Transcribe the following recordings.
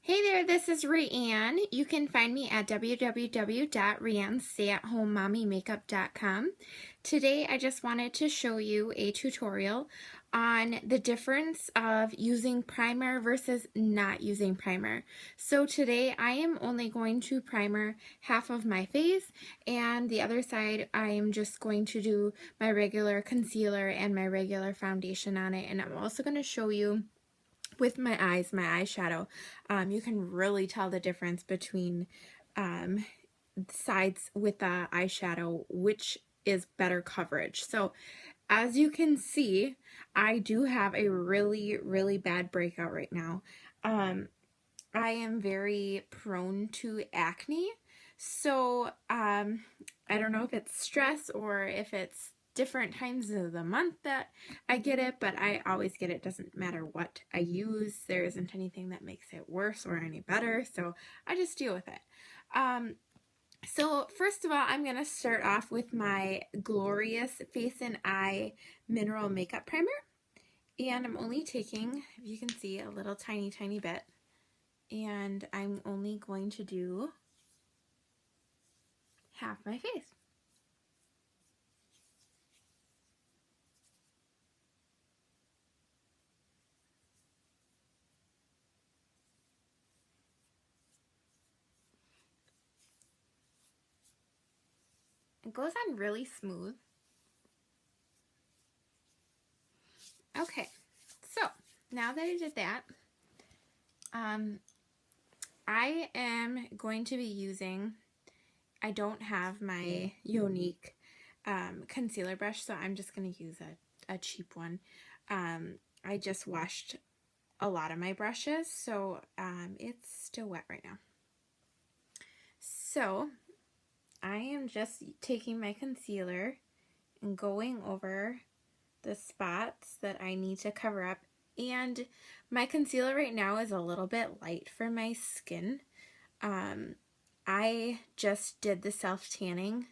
Hey there, this is Rianne. You can find me at www.riannestayathomemommymakeup.com. Today I just wanted to show you a tutorial on the difference of using primer versus not using primer. So today I am only going to primer half of my face, and the other side I am just going to do my regular concealer and my regular foundation on it, and I'm also going to show you with my eyes, my eyeshadow. You can really tell the difference between sides with the eyeshadow, which is better coverage. So as you can see, I do have a really bad breakout right now. I am very prone to acne, so I don't know if it's stress or if it's different times of the month that I get it, but I always get it. Doesn't matter what I use. There isn't anything that makes it worse or any better, so I just deal with it. So first of all, I'm going to start off with my Glorious Face and Eye Mineral Makeup Primer, and I'm only taking, if you can see, a little tiny bit, and I'm only going to do half my face. It goes on really smooth. Okay, so now that I did that, I am going to be using, I don't have my Younique concealer brush, so I'm just going to use a cheap one. I just washed a lot of my brushes, so it's still wet right now. So I am just taking my concealer and going over the spots that I need to cover up. And my concealer right now is a little bit light for my skin. I just did the self-tanning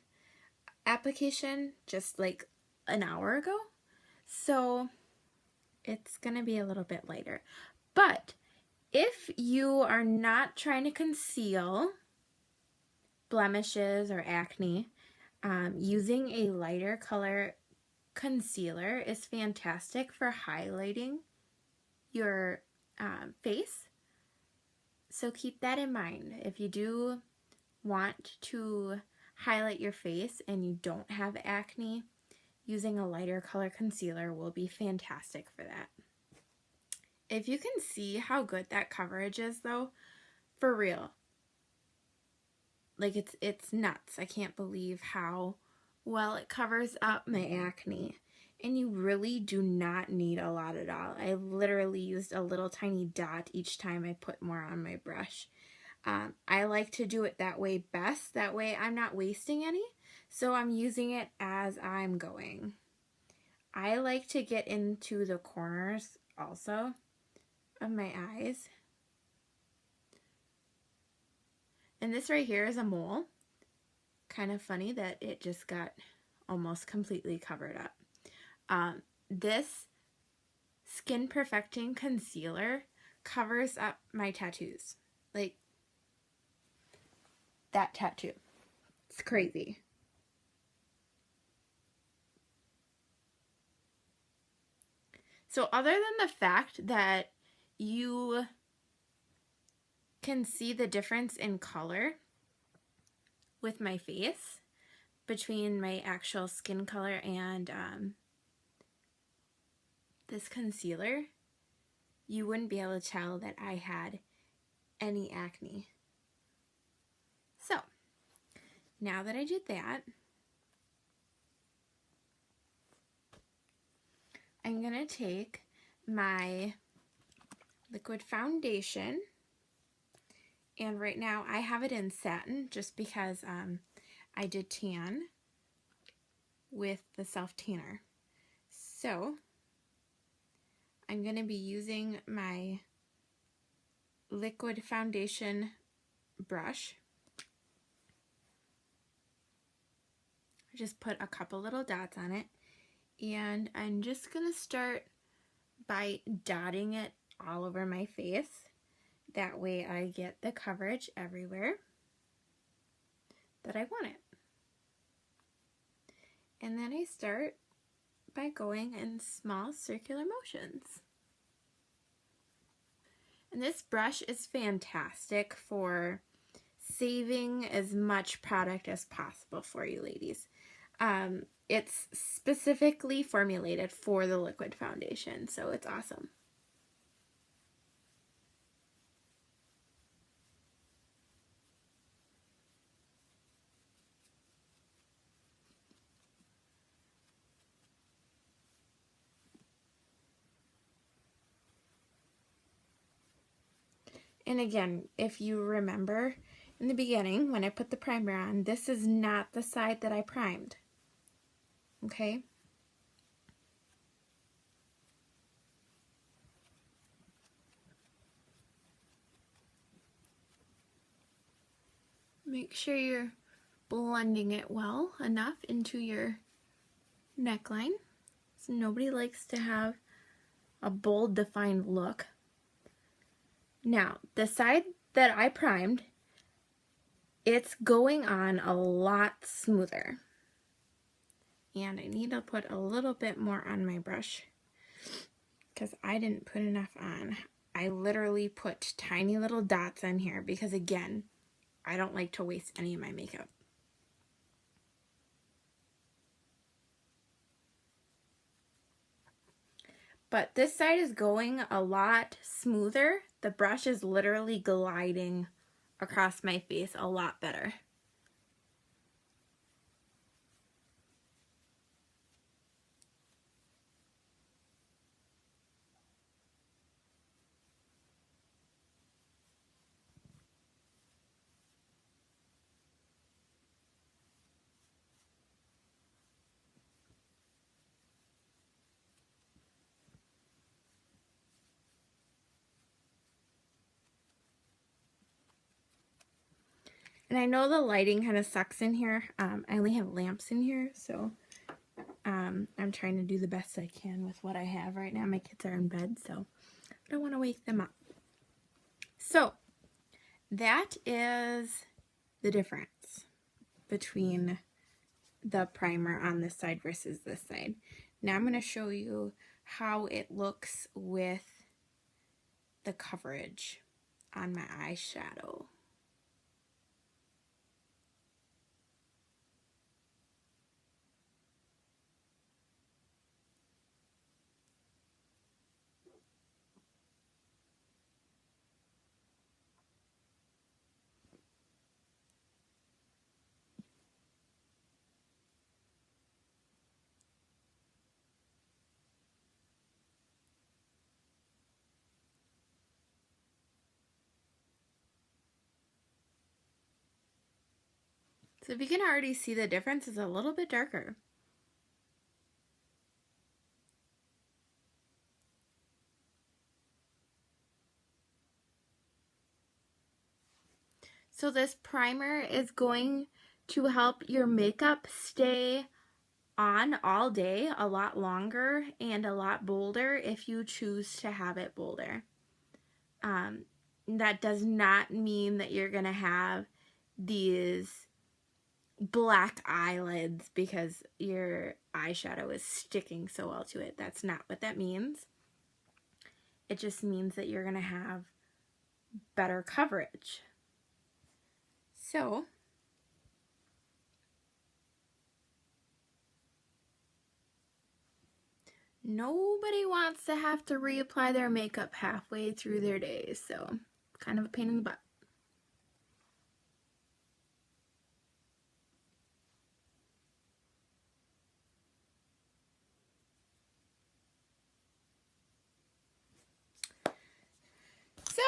application just like an hour ago, so it's gonna be a little bit lighter. But if you are not trying to conceal blemishes or acne, using a lighter color concealer is fantastic for highlighting your face. So keep that in mind. If you do want to highlight your face and you don't have acne, using a lighter color concealer will be fantastic for that. If you can see how good that coverage is though, for real, like it's nuts. I can't believe how well it covers up my acne. And you really do not need a lot at all. I literally used a little tiny dot each time I put more on my brush. I like to do it that way best. That way I'm not wasting any. So I'm using it as I'm going. I like to get into the corners also of my eyes. And this right here is a mole. Kind of funny that it just got almost completely covered up. This Skin Perfecting Concealer covers up my tattoos. Like, that tattoo. It's crazy. So other than the fact that you can see the difference in color with my face between my actual skin color and this concealer, you wouldn't be able to tell that I had any acne. So now that I did that, I'm gonna take my liquid foundation, and right now I have it in satin just because I did tan with the self-tanner. So I'm going to be using my liquid foundation brush. I just put a couple little dots on it, and I'm just going to start by dotting it all over my face. That way I get the coverage everywhere that I want it. And then I start by going in small circular motions. And this brush is fantastic for saving as much product as possible for you ladies. It's specifically formulated for the liquid foundation, so it's awesome. And again, if you remember in the beginning when I put the primer on, this is not the side that I primed. Okay? Make sure you're blending it well enough into your neckline. So nobody likes to have a bold, defined look. Now, the side that I primed, it's going on a lot smoother. And I need to put a little bit more on my brush because I didn't put enough on. I literally put tiny little dots on here because, again, I don't like to waste any of my makeup. But this side is going a lot smoother. The brush is literally gliding across my face a lot better. And I know the lighting kind of sucks in here. I only have lamps in here, so I'm trying to do the best I can with what I have right now. My kids are in bed, so I don't want to wake them up. So that is the difference between the primer on this side versus this side. Now I'm going to show you how it looks with the coverage on my eyeshadow. So if you can already see the difference, it's a little bit darker. So this primer is going to help your makeup stay on all day, a lot longer and a lot bolder if you choose to have it bolder. That does not mean that you're gonna have these black eyelids because your eyeshadow is sticking so well to it. That's not what that means. It just means that you're gonna have better coverage. So nobody wants to have to reapply their makeup halfway through their day, so kind of a pain in the butt. So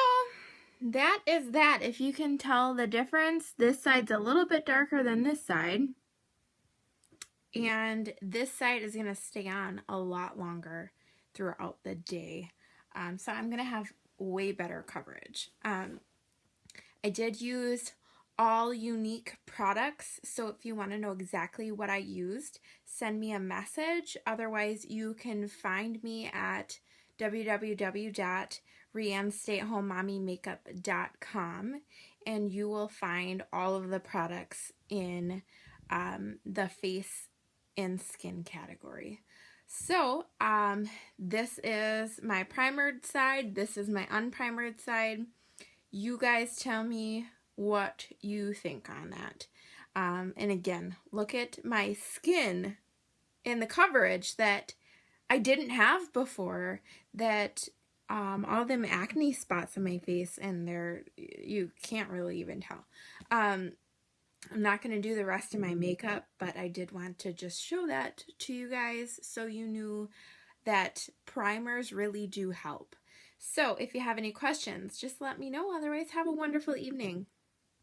that is that. If you can tell the difference, this side's a little bit darker than this side. And this side is going to stay on a lot longer throughout the day. So I'm going to have way better coverage. I did use all Younique products, so if you want to know exactly what I used, send me a message. Otherwise, you can find me at www.realisticfacts.com riannestayatehomemommymakeup.com, and you will find all of the products in the face and skin category. So this is my primered side, this is my unprimered side. You guys tell me what you think on that. And again, look at my skin and the coverage that I didn't have before, that all them acne spots on my face, and you can't really even tell. I'm not going to do the rest of my makeup, but I did want to just show that to you guys so you knew that primers really do help. So if you have any questions, just let me know. Otherwise, have a wonderful evening.